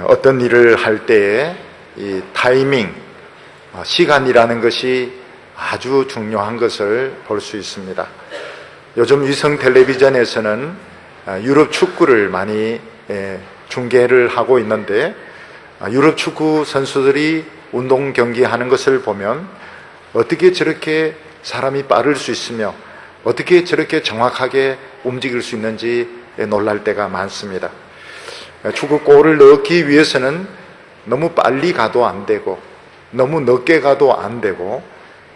어떤 일을 할 때에 이 타이밍, 시간이라는 것이 아주 중요한 것을 볼 수 있습니다. 요즘 위성 텔레비전에서는 유럽 축구를 많이 중계를 하고 있는데, 유럽 축구 선수들이 운동 경기하는 것을 보면 어떻게 저렇게 사람이 빠를 수 있으며 어떻게 저렇게 정확하게 움직일 수 있는지 놀랄 때가 많습니다. 축구 골을 넣기 위해서는 너무 빨리 가도 안 되고 너무 늦게 가도 안 되고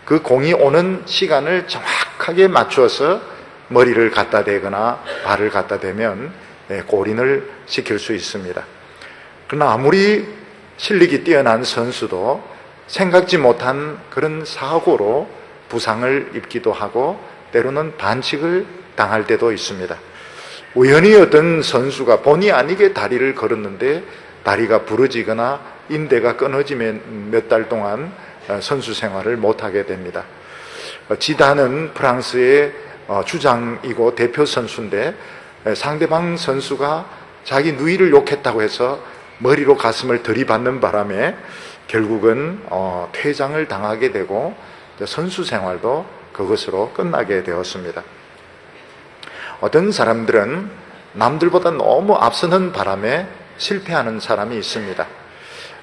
그 공이 오는 시간을 정확하게 맞춰서 머리를 갖다 대거나 발을 갖다 대면 골인을 시킬 수 있습니다. 그러나 아무리 실력이 뛰어난 선수도 생각지 못한 그런 사고로 부상을 입기도 하고 때로는 반칙을 당할 때도 있습니다. 우연히 어떤 선수가 본의 아니게 다리를 걸었는데 다리가 부러지거나 인대가 끊어지면 몇 달 동안 선수 생활을 못하게 됩니다. 지단은 프랑스의 주장이고 대표 선수인데 상대방 선수가 자기 누이를 욕했다고 해서 머리로 가슴을 들이받는 바람에 결국은 퇴장을 당하게 되고 선수 생활도 그것으로 끝나게 되었습니다. 어떤 사람들은 남들보다 너무 앞서는 바람에 실패하는 사람이 있습니다.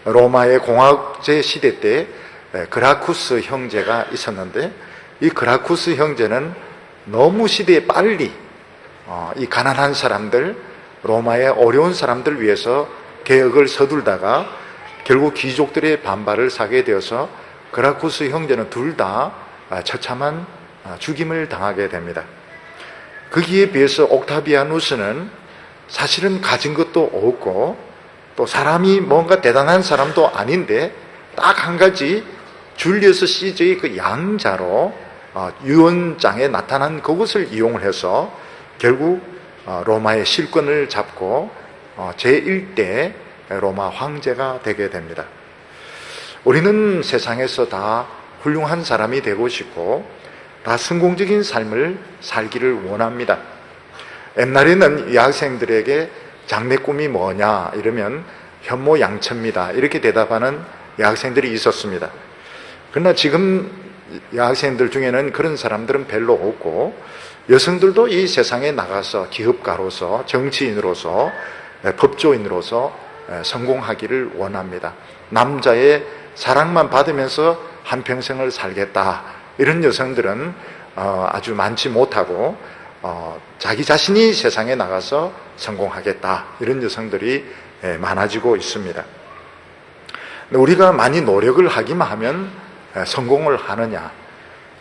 로마의 공화제 시대 때 그라쿠스 형제가 있었는데 이 그라쿠스 형제는 너무 시대에 빨리 이 가난한 사람들, 로마의 어려운 사람들 위해서 개혁을 서둘다가 결국 귀족들의 반발을 사게 되어서 그라쿠스 형제는 둘 다 처참한 죽임을 당하게 됩니다. 거기에 비해서 옥타비아누스는 사실은 가진 것도 없고 또 사람이 뭔가 대단한 사람도 아닌데 딱 한 가지 줄리어스 시저의 그 양자로 유언장에 나타난 그것을 이용을 해서 결국 로마의 실권을 잡고 제1대 로마 황제가 되게 됩니다. 우리는 세상에서 다 훌륭한 사람이 되고 싶고 다 성공적인 삶을 살기를 원합니다. 옛날에는 여학생들에게 장래 꿈이 뭐냐 이러면 현모양처입니다 이렇게 대답하는 여학생들이 있었습니다. 그러나 지금 여학생들 중에는 그런 사람들은 별로 없고 여성들도 이 세상에 나가서 기업가로서 정치인으로서 법조인으로서 성공하기를 원합니다. 남자의 사랑만 받으면서 한평생을 살겠다 이런 여성들은 아주 많지 못하고 자기 자신이 세상에 나가서 성공하겠다 이런 여성들이 많아지고 있습니다. 우리가 많이 노력을 하기만 하면 성공을 하느냐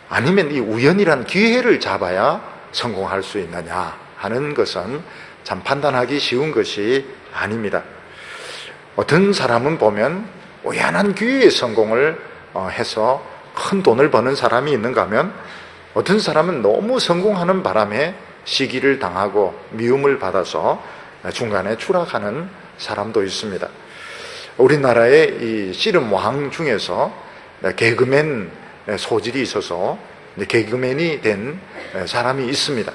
아니면 이 우연이란 기회를 잡아야 성공할 수 있느냐 하는 것은 참 판단하기 쉬운 것이 아닙니다. 어떤 사람은 보면 우연한 기회에 성공을 해서 큰 돈을 버는 사람이 있는가 하면 어떤 사람은 너무 성공하는 바람에 시기를 당하고 미움을 받아서 중간에 추락하는 사람도 있습니다. 우리나라의 이 씨름왕 중에서 개그맨 소질이 있어서 개그맨이 된 사람이 있습니다.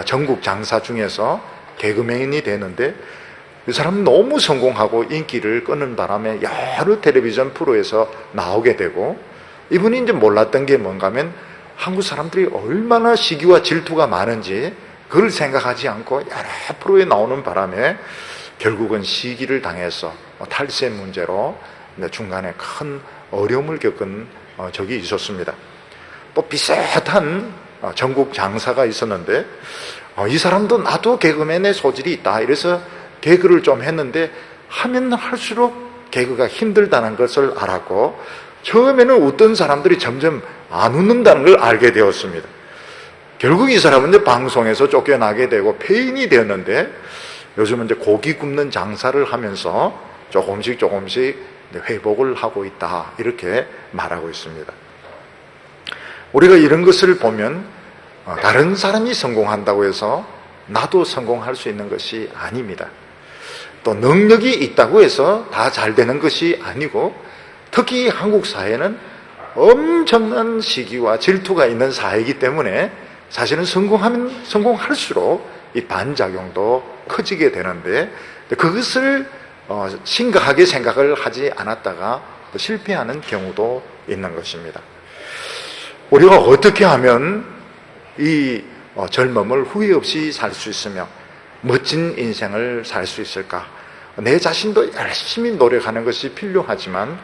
전국 장사 중에서 개그맨이 되는데 이 사람은 너무 성공하고 인기를 끄는 바람에 여러 텔레비전 프로에서 나오게 되고 이분이 이제 몰랐던 게 뭔가 하면 한국 사람들이 얼마나 시기와 질투가 많은지 그걸 생각하지 않고 여러 프로에 나오는 바람에 결국은 시기를 당해서 탈세 문제로 중간에 큰 어려움을 겪은 적이 있었습니다. 또 비슷한 전국 장사가 있었는데 이 사람도 나도 개그맨의 소질이 있다 이래서 개그를 좀 했는데 하면 할수록 개그가 힘들다는 것을 알았고 처음에는 웃던 사람들이 점점 안 웃는다는 걸 알게 되었습니다. 결국 이 사람은 이제 방송에서 쫓겨나게 되고 폐인이 되었는데 요즘은 이제 고기 굽는 장사를 하면서 조금씩 회복을 하고 있다 이렇게 말하고 있습니다. 우리가 이런 것을 보면 다른 사람이 성공한다고 해서 나도 성공할 수 있는 것이 아닙니다. 또 능력이 있다고 해서 다 잘 되는 것이 아니고 특히 한국 사회는 엄청난 시기와 질투가 있는 사회이기 때문에 사실은 성공하면 성공할수록 이 반작용도 커지게 되는데 그것을 심각하게 생각을 하지 않았다가 실패하는 경우도 있는 것입니다. 우리가 어떻게 하면 이 젊음을 후회 없이 살 수 있으며 멋진 인생을 살 수 있을까? 내 자신도 열심히 노력하는 것이 필요하지만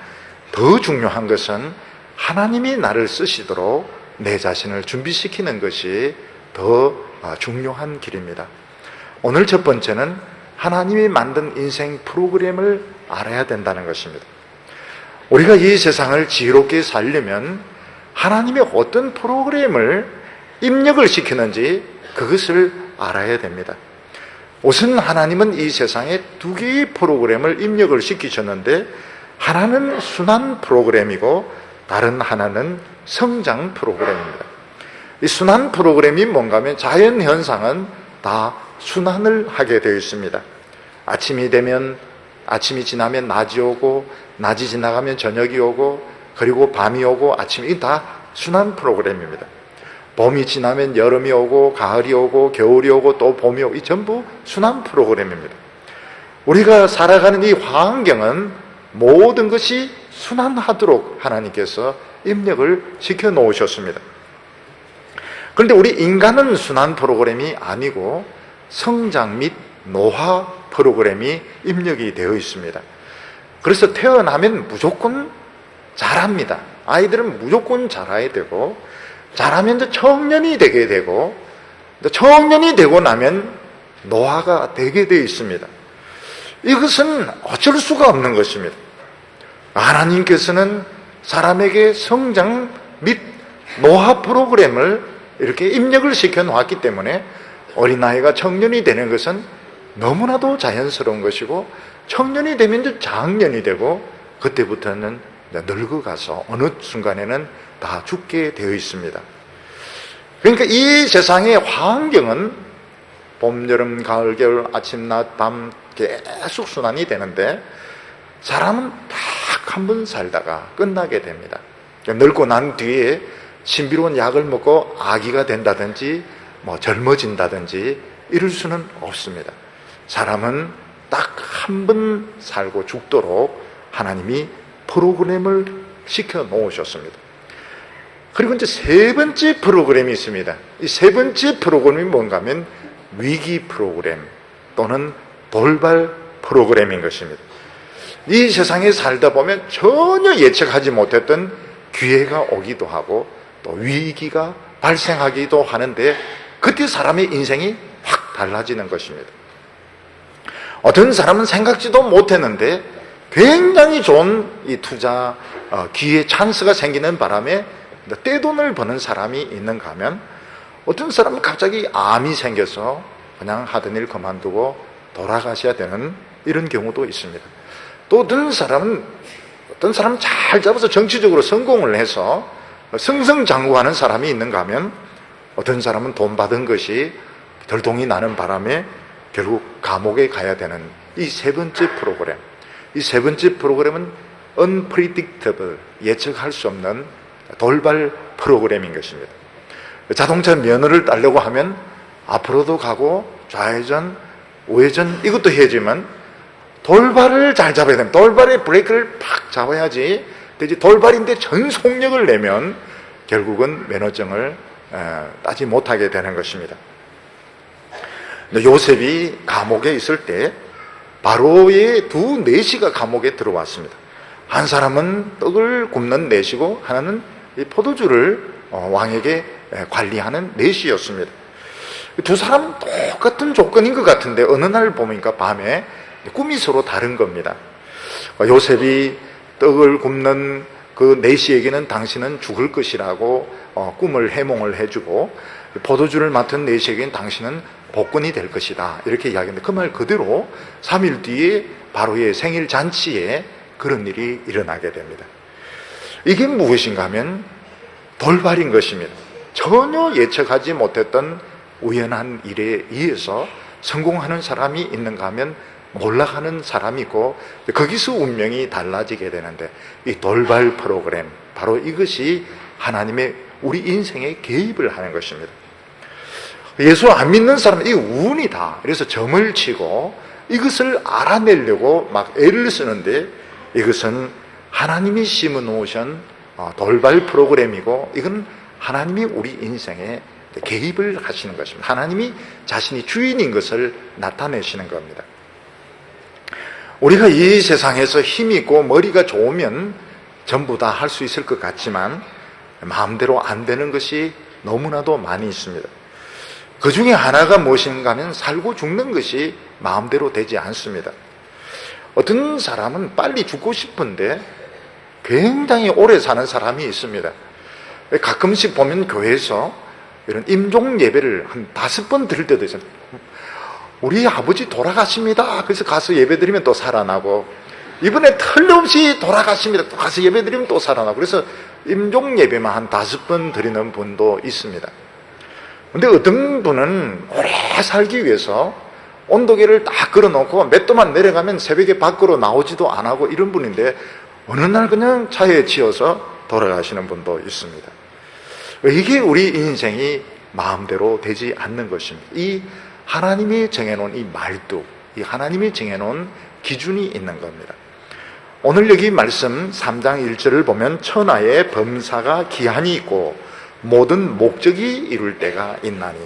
더 중요한 것은 하나님이 나를 쓰시도록 내 자신을 준비시키는 것이 더 중요한 길입니다. 오늘 첫 번째는 하나님이 만든 인생 프로그램을 알아야 된다는 것입니다. 우리가 이 세상을 지혜롭게 살려면 하나님의 어떤 프로그램을 입력을 시키는지 그것을 알아야 됩니다. 우선 하나님은 이 세상에 두 개의 프로그램을 입력을 시키셨는데 하나는 순환 프로그램이고 다른 하나는 성장 프로그램입니다. 이 순환 프로그램이 뭔가 하면 자연 현상은 다 순환을 하게 되어 있습니다. 아침이 지나면 낮이 오고 낮이 지나가면 저녁이 오고 그리고 밤이 오고 아침이, 이게 다 순환 프로그램입니다. 봄이 지나면 여름이 오고 가을이 오고 겨울이 오고 또 봄이 오고, 이 전부 순환 프로그램입니다. 우리가 살아가는 이 환경은 모든 것이 순환하도록 하나님께서 입력을 시켜 놓으셨습니다. 그런데 우리 인간은 순환 프로그램이 아니고 성장 및 노화 프로그램이 입력이 되어 있습니다. 그래서 태어나면 무조건 자랍니다. 아이들은 무조건 자라야 되고, 자라면 이제 청년이 되게 되고, 청년이 되고 나면 노화가 되게 되어 있습니다. 이것은 어쩔 수가 없는 것입니다. 하나님께서는 사람에게 성장 및 노화 프로그램을 이렇게 입력을 시켜 놓았기 때문에 어린아이가 청년이 되는 것은 너무나도 자연스러운 것이고, 청년이 되면 이제 장년이 되고, 그때부터는 늙어가서 어느 순간에는 다 죽게 되어 있습니다. 그러니까 이 세상의 환경은 봄, 여름, 가을, 겨울, 아침, 낮, 밤 계속 순환이 되는데 사람은 딱 한 번 살다가 끝나게 됩니다. 늙고 난 뒤에 신비로운 약을 먹고 아기가 된다든지 젊어진다든지 이럴 수는 없습니다. 사람은 딱 한 번 살고 죽도록 하나님이 프로그램을 시켜 놓으셨습니다. 그리고 이제 세 번째 프로그램이 있습니다. 이 세 번째 프로그램이 뭔가 하면 위기 프로그램 또는 돌발 프로그램인 것입니다. 이 세상에 살다 보면 전혀 예측하지 못했던 기회가 오기도 하고 또 위기가 발생하기도 하는데 그때 사람의 인생이 확 달라지는 것입니다. 어떤 사람은 생각지도 못했는데 굉장히 좋은 이 투자 기회 찬스가 생기는 바람에 떼돈을 버는 사람이 있는가 하면 어떤 사람은 갑자기 암이 생겨서 그냥 하던 일 그만두고 돌아가셔야 되는 이런 경우도 있습니다. 또 어떤 사람은 잘 잡아서 정치적으로 성공을 해서 승승장구하는 사람이 있는가 하면 어떤 사람은 돈 받은 것이 들통이 나는 바람에 결국 감옥에 가야 되는 이 세 번째 프로그램. 이 세 번째 프로그램은 unpredictable, 예측할 수 없는 돌발 프로그램인 것입니다. 자동차 면허를 따려고 하면 앞으로도 가고 좌회전, 우회전 이것도 해야지만 돌발을 잘 잡아야 됩니다. 돌발의 브레이크를 팍 잡아야지 되지. 돌발인데 전 속력을 내면 결국은 면허증을 따지 못하게 되는 것입니다. 요셉이 감옥에 있을 때 바로의 두 내시가 감옥에 들어왔습니다. 한 사람은 떡을 굽는 내시고 하나는 포도주를 왕에게 관리하는 내시였습니다. 두 사람 똑같은 조건인 것 같은데 어느 날 보니까 밤에 꿈이 서로 다른 겁니다. 요셉이 떡을 굽는 그 내시에게는 당신은 죽을 것이라고 꿈을 해몽을 해주고 포도주를 맡은 내시에게는 당신은 복권이 될 것이다 이렇게 이야기했는데 그 말 그대로 3일 뒤에 바로의 생일 잔치에 그런 일이 일어나게 됩니다. 이게 무엇인가 하면 돌발인 것입니다. 전혀 예측하지 못했던 우연한 일에 의해서 성공하는 사람이 있는가 하면 몰락하는 사람이 있고 거기서 운명이 달라지게 되는데 이 돌발 프로그램, 바로 이것이 하나님의 우리 인생에 개입을 하는 것입니다. 예수 안 믿는 사람은 이 운이다. 그래서 점을 치고 이것을 알아내려고 막 애를 쓰는데, 이것은 하나님이 심어 놓으신 돌발 프로그램이고, 이건 하나님이 우리 인생에 개입을 하시는 것입니다. 하나님이 자신이 주인인 것을 나타내시는 겁니다. 우리가 이 세상에서 힘이 있고 머리가 좋으면 전부 다 할 수 있을 것 같지만 마음대로 안 되는 것이 너무나도 많이 있습니다. 그 중에 하나가 무엇인가 하면 살고 죽는 것이 마음대로 되지 않습니다. 어떤 사람은 빨리 죽고 싶은데 굉장히 오래 사는 사람이 있습니다. 가끔씩 보면 교회에서 이런 임종 예배를 한 5번 드릴 때도 있어요. 우리 아버지 돌아가십니다. 그래서 가서 예배 드리면 또 살아나고, 이번에 틀림없이 돌아가십니다. 또 가서 예배 드리면 또 살아나고, 그래서 임종 예배만 한 5번 드리는 분도 있습니다. 근데 어떤 분은 오래 살기 위해서 온도계를 딱 걸어놓고 몇 도만 내려가면 새벽에 밖으로 나오지도 안 하고 이런 분인데, 어느 날 그냥 차에 치여서 돌아가시는 분도 있습니다. 이게 우리 인생이 마음대로 되지 않는 것입니다. 이 하나님이 정해놓은 이 말뚝, 이 하나님이 정해놓은 기준이 있는 겁니다. 오늘 여기 말씀 3장 1절을 보면 천하의 범사가 기한이 있고 모든 목적이 이룰 때가 있나니,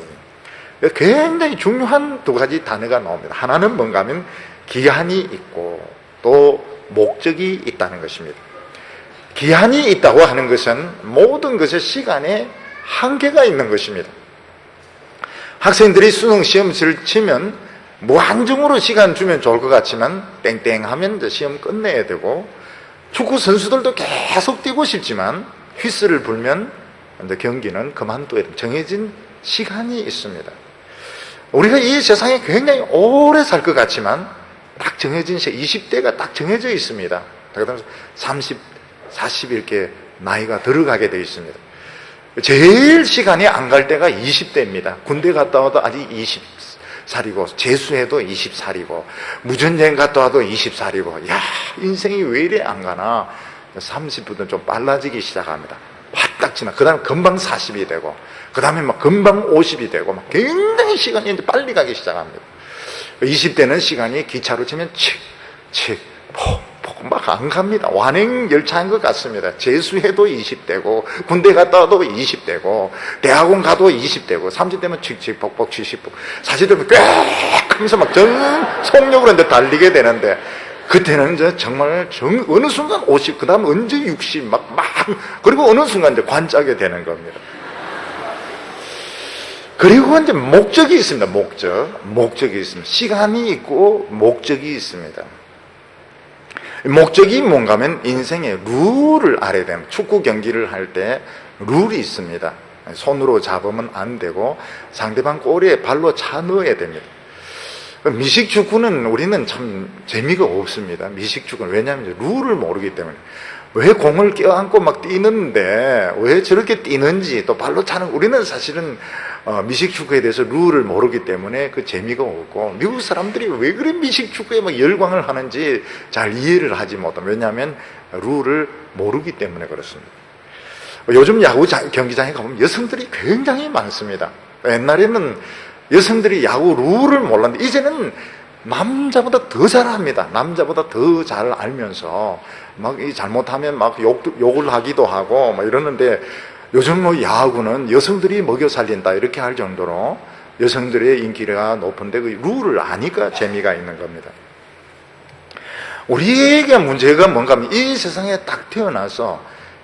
굉장히 중요한 2가지 단어가 나옵니다. 하나는 뭔가 하면 기한이 있고 또 목적이 있다는 것입니다. 기한이 있다고 하는 것은 모든 것의 시간에 한계가 있는 것입니다. 학생들이 수능 시험을 치면 무한정으로 시간 주면 좋을 것 같지만 땡땡 하면 이제 시험 끝내야 되고, 축구 선수들도 계속 뛰고 싶지만 휘슬을 불면 이제 경기는 그만둬야 됩니다. 정해진 시간이 있습니다. 우리가 이 세상에 굉장히 오래 살 것 같지만 딱 정해진 시간, 20대가 딱 정해져 있습니다. 그다음에 30, 40 이렇게 나이가 들어가게 되어 있습니다. 제일 시간이 안 갈 때가 20대입니다. 군대 갔다 와도 아직 20살이고, 재수해도 20살이고, 무전여행 갔다 와도 20살이고, 야, 인생이 왜 이래 안 가나? 30부터 좀 빨라지기 시작합니다. 확딱 지나. 그 다음에 금방 40이 되고, 그 다음에 막 금방 50이 되고, 막 굉장히 시간이 이제 빨리 가기 시작합니다. 20대는 시간이 기차로 치면 칙, 막 안 갑니다. 완행 열차인 것 같습니다. 재수해도 20대고, 군대 갔다 와도 20대고, 대학원 가도 20대고, 30대면 칙칙, 벅벅, 70복, 40대면 꽤 하면서 막 속력으로 이제 달리게 되는데, 그때는 이제 정말 어느 순간 50, 그 다음 언제 60, 그리고 어느 순간 이제 관짝이 되는 겁니다. 그리고 이제 목적이 있습니다. 목적이 있습니다. 시간이 있고, 목적이 있습니다. 목적이 뭔가 하면 인생의 룰을 알아야 됩니다. 축구 경기를 할 때 룰이 있습니다. 손으로 잡으면 안 되고 상대방 골에 발로 차 넣어야 됩니다. 미식축구는 우리는 참 재미가 없습니다. 미식축구는. 왜냐하면 룰을 모르기 때문에. 왜 공을 껴안고 막 뛰는데 왜 저렇게 뛰는지, 또 발로 차는, 우리는 사실은 미식축구에 대해서 룰을 모르기 때문에 그 재미가 없고, 미국 사람들이 왜 그래 미식축구에 막 열광을 하는지 잘 이해를 하지 못합니다. 왜냐하면 룰을 모르기 때문에 그렇습니다. 요즘 야구 경기장에 가보면 여성들이 굉장히 많습니다. 옛날에는 여성들이 야구 룰을 몰랐는데 이제는 남자보다 더 잘합니다. 남자보다 더 잘 알면서 막 잘못하면 막 욕을 하기도 하고 막 이러는데, 요즘 야구는 여성들이 먹여 살린다 이렇게 할 정도로 여성들의 인기가 높은데 그 룰을 아니까 재미가 있는 겁니다. 우리에게 문제가 뭔가 하면 이 세상에 딱 태어나서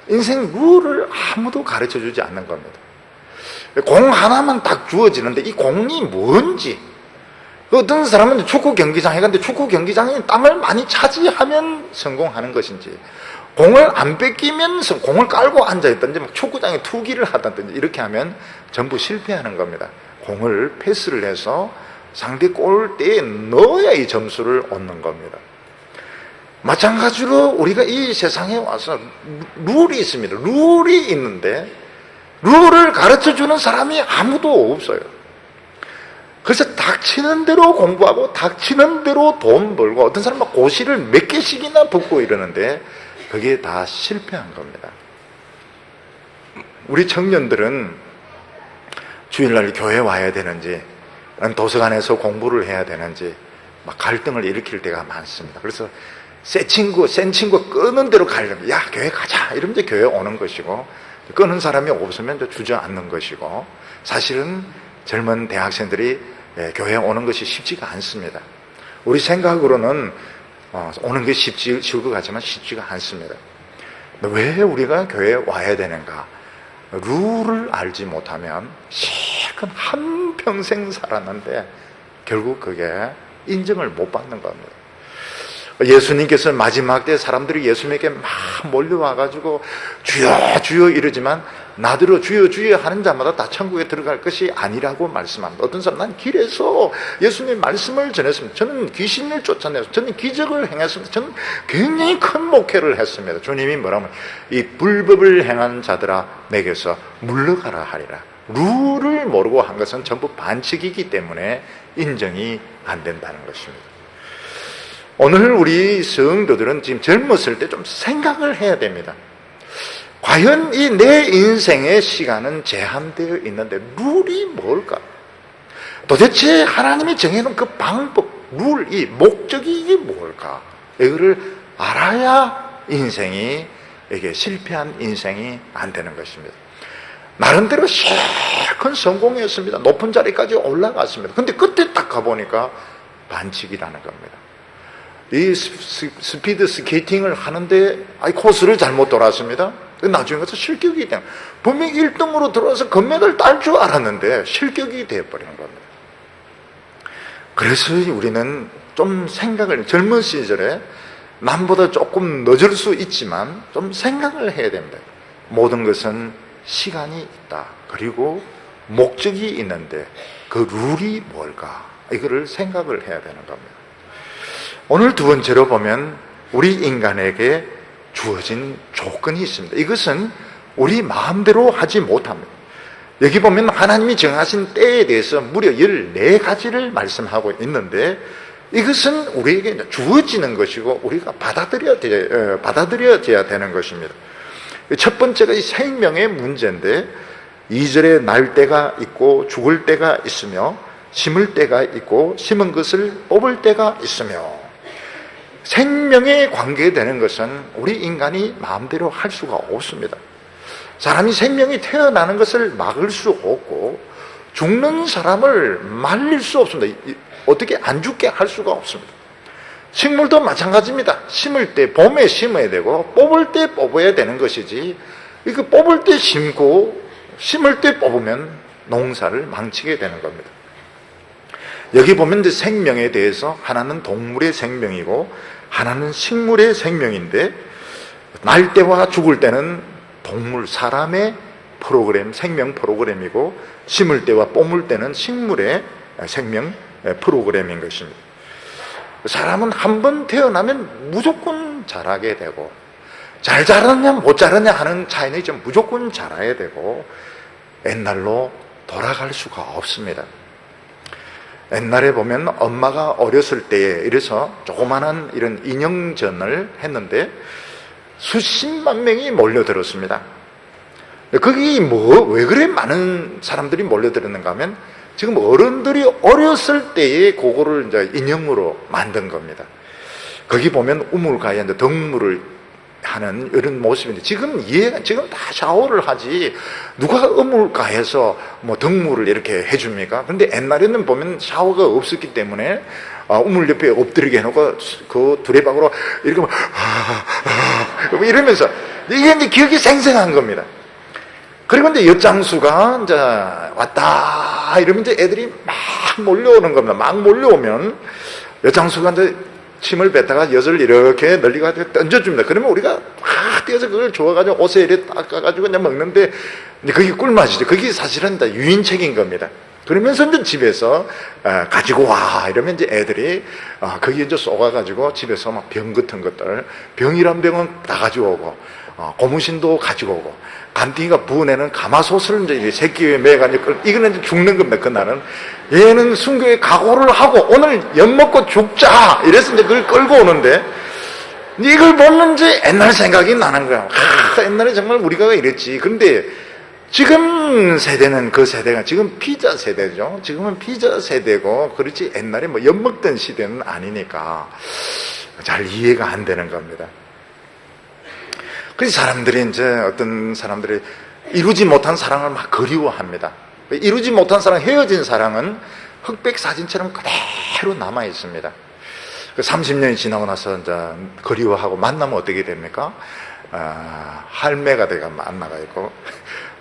인생 룰을 아무도 가르쳐 주지 않는 겁니다. 공 하나만 딱 주어지는데 이 공이 뭔지, 어떤 사람은 축구 경기장에 갔는데 축구 경기장에 땅을 많이 차지하면 성공하는 것인지, 공을 안 뺏기면 공을 깔고 앉아있든지 막 축구장에 투기를 하든지 이렇게 하면 전부 실패하는 겁니다. 공을 패스를 해서 상대 골대에 넣어야 이 점수를 얻는 겁니다. 마찬가지로 우리가 이 세상에 와서 룰이 있습니다. 룰이 있는데 룰을 가르쳐주는 사람이 아무도 없어요. 그래서 닥치는 대로 공부하고 닥치는 대로 돈 벌고, 어떤 사람은 막 고시를 몇 개씩이나 붙고 이러는데 그게 다 실패한 겁니다. 우리 청년들은 주일날 교회 와야 되는지, 도서관에서 공부를 해야 되는지, 막 갈등을 일으킬 때가 많습니다. 그래서 센 친구 끄는 대로 가려면, 야, 교회 가자. 이러면 이제 교회 오는 것이고, 끄는 사람이 없으면 이제 주저앉는 것이고, 사실은 젊은 대학생들이 교회에 오는 것이 쉽지가 않습니다. 우리 생각으로는 오는 게 쉬울 것 같지만 쉽지가 않습니다. 왜 우리가 교회에 와야 되는가? 룰을 알지 못하면 실컷 한평생 살았는데 결국 그게 인정을 못 받는 겁니다. 예수님께서 마지막 때 사람들이 예수님에게 막 몰려와가지고 주여 주여 이러지만 나더러 주여 주여 하는 자마다 다 천국에 들어갈 것이 아니라고 말씀합니다. 어떤 사람, 난 길에서 예수님의 말씀을 전했습니다. 저는 귀신을 쫓아냈습니다. 저는 기적을 행했습니다. 저는 굉장히 큰 목회를 했습니다. 주님이 뭐라면, 이 불법을 행한 자들아 내게서 물러가라 하리라. 룰을 모르고 한 것은 전부 반칙이기 때문에 인정이 안 된다는 것입니다. 오늘 우리 성도들은 지금 젊었을 때 좀 생각을 해야 됩니다. 과연 이 내 인생의 시간은 제한되어 있는데 룰이 뭘까? 도대체 하나님이 정해놓은 그 방법, 룰, 이 목적이 이게 뭘까? 이거를 알아야 인생이, 이게 실패한 인생이 안 되는 것입니다. 나름대로 실컷 성공했습니다. 높은 자리까지 올라갔습니다. 근데 그때 딱 가보니까 반칙이라는 겁니다. 이 스피드 스케이팅을 하는데 코스를 잘못 돌았습니다. 나중에 가서 실격이 되는, 분명히 1등으로 들어와서 금메달 딸 줄 알았는데 실격이 되어버리는 겁니다. 그래서 우리는 좀 생각을, 젊은 시절에 남보다 조금 늦을 수 있지만 좀 생각을 해야 됩니다. 모든 것은 시간이 있다. 그리고 목적이 있는데 그 룰이 뭘까? 이거를 생각을 해야 되는 겁니다. 오늘 두 번째로 보면 우리 인간에게 주어진 조건이 있습니다. 이것은 우리 마음대로 하지 못합니다. 여기 보면 하나님이 정하신 때에 대해서 무려 14가지를 말씀하고 있는데 이것은 우리에게 주어지는 것이고 우리가 받아들여져야 되는 것입니다. 첫 번째가 이 생명의 문제인데 2절에 날 때가 있고 죽을 때가 있으며 심을 때가 있고 심은 것을 뽑을 때가 있으며, 생명에 관계되는 것은 우리 인간이 마음대로 할 수가 없습니다. 사람이 생명이 태어나는 것을 막을 수 없고 죽는 사람을 말릴 수 없습니다. 어떻게 안 죽게 할 수가 없습니다. 식물도 마찬가지입니다. 심을 때 봄에 심어야 되고 뽑을 때 뽑아야 되는 것이지, 이거 뽑을 때 심고 심을 때 뽑으면 농사를 망치게 되는 겁니다. 여기 보면 이제 생명에 대해서 하나는 동물의 생명이고 하나는 식물의 생명인데, 날 때와 죽을 때는 동물, 사람의 프로그램, 생명 프로그램이고 심을 때와 뽑을 때는 식물의 생명 프로그램인 것입니다. 사람은 한 번 태어나면 무조건 자라게 되고, 잘 자랐냐 못 자랐냐 하는 차이는 좀 무조건 자라야 되고 옛날로 돌아갈 수가 없습니다. 옛날에 보면 엄마가 어렸을 때에 이래서 조그마한 이런 인형전을 했는데 수십만 명이 몰려들었습니다. 거기 왜 그래 많은 사람들이 몰려들었는가 하면 지금 어른들이 어렸을 때에 그거를 이제 인형으로 만든 겁니다. 거기 보면 우물가에 이제 덕물을 하는 이런 모습인데, 지금 다 샤워를 하지 누가 우물가에서 뭐 덕물을 이렇게 해줍니까? 근데 옛날에는 보면 샤워가 없었기 때문에 우물 옆에 엎드리게 해놓고 그 두레박으로 이렇게 이러면서 이게 이제 기억이 생생한 겁니다. 그리고 이제 엿장수가 이제 왔다 이러면 이제 애들이 막 몰려오는 겁니다. 막 몰려오면 엿장수가 이제 침을 뱉다가 엿을 이렇게 널리가 던져줍니다. 그러면 우리가 막 뛰어서 그걸 주워가지고 옷에 이렇게 닦아가지고 그냥 먹는데, 이제 그게 꿀맛이죠. 그게 사실은 다 유인책인 겁니다. 그러면서 이제 집에서 가지고 와 이러면 이제 애들이 거기 이제 쏘가가지고 집에서 막 병 같은 것들, 병이란 병은 다 가지고 오고 고무신도 가지고 오고, 간띵이가 부어내는 가마솥을 이제 새끼에 매가지고 이거는 이제 죽는 겁니다. 그날은 얘는 순교에 각오를 하고 오늘 엿 먹고 죽자 이래서 이제 그걸 끌고 오는데, 이걸 보면 이제 옛날 생각이 나는 거야. 옛날에 정말 우리가 이랬지. 그런데 지금 세대는 그 세대가 지금 피자 세대죠. 지금은 피자 세대고, 그렇지 옛날에 뭐 엿 먹던 시대는 아니니까 잘 이해가 안 되는 겁니다. 그래서 사람들이 이제 어떤 사람들이 이루지 못한 사랑을 막 그리워합니다. 이루지 못한 사랑, 헤어진 사랑은 흑백 사진처럼 그대로 남아 있습니다. 30년이 지나고 나서 이제 그리워하고 만나면 어떻게 됩니까? 할매가 돼가 만나가 있고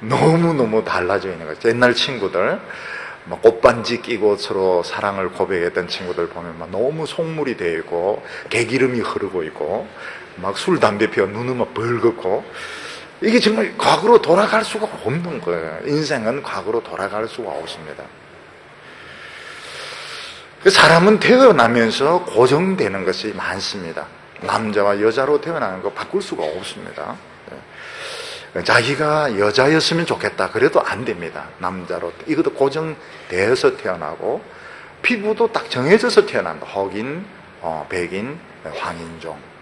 너무너무 달라져 있는 거죠. 옛날 친구들 막 꽃반지 끼고 서로 사랑을 고백했던 친구들 보면 막 너무 속물이 되어 있고 개기름이 흐르고 있고 막 술, 담배 피워 눈은 막 벌겋고, 이게 정말 과거로 돌아갈 수가 없는 거예요. 인생은 과거로 돌아갈 수가 없습니다. 사람은 태어나면서 고정되는 것이 많습니다. 남자와 여자로 태어나는 거 바꿀 수가 없습니다. 자기가 여자였으면 좋겠다 그래도 안 됩니다. 남자로 이것도 고정되어서 태어나고, 피부도 딱 정해져서 태어난다. 흑인, 백인, 황인종.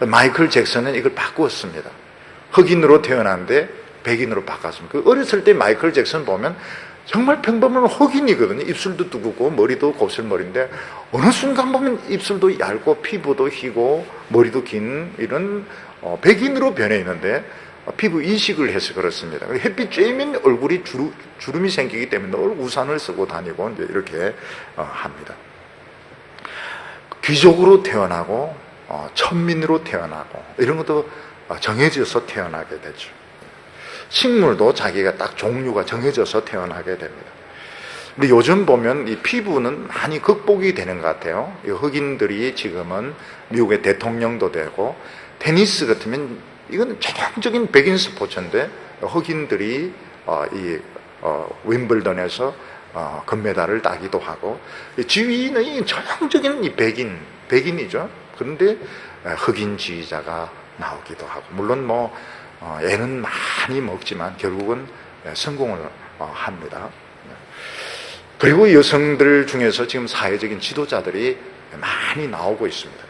마이클 잭슨은 이걸 바꾸었습니다. 흑인으로 태어났는데 백인으로 바꿨습니다. 어렸을 때 마이클 잭슨 보면 정말 평범한 흑인이거든요. 입술도 두껍고 머리도 곱슬머리인데 어느 순간 보면 입술도 얇고 피부도 희고 머리도 긴 이런 백인으로 변해 있는데 피부 이식을 해서 그렇습니다. 햇빛 쬐면 얼굴이 주름이 생기기 때문에 늘 우산을 쓰고 다니고 이제 이렇게 합니다. 귀족으로 태어나고 천민으로 태어나고 이런 것도 정해져서 태어나게 되죠. 식물도 자기가 딱 종류가 정해져서 태어나게 됩니다. 근데 요즘 보면 이 피부는 많이 극복이 되는 것 같아요. 이 흑인들이 지금은 미국의 대통령도 되고, 테니스 같으면 이건 전형적인 백인 스포츠인데 흑인들이 윈블던에서 금메달을 따기도 하고, 지휘는 전형적인 이 백인이죠. 그런데 흑인 지휘자가 나오기도 하고, 물론 뭐 애는 많이 먹지만 결국은 성공을 합니다. 그리고 여성들 중에서 지금 사회적인 지도자들이 많이 나오고 있습니다.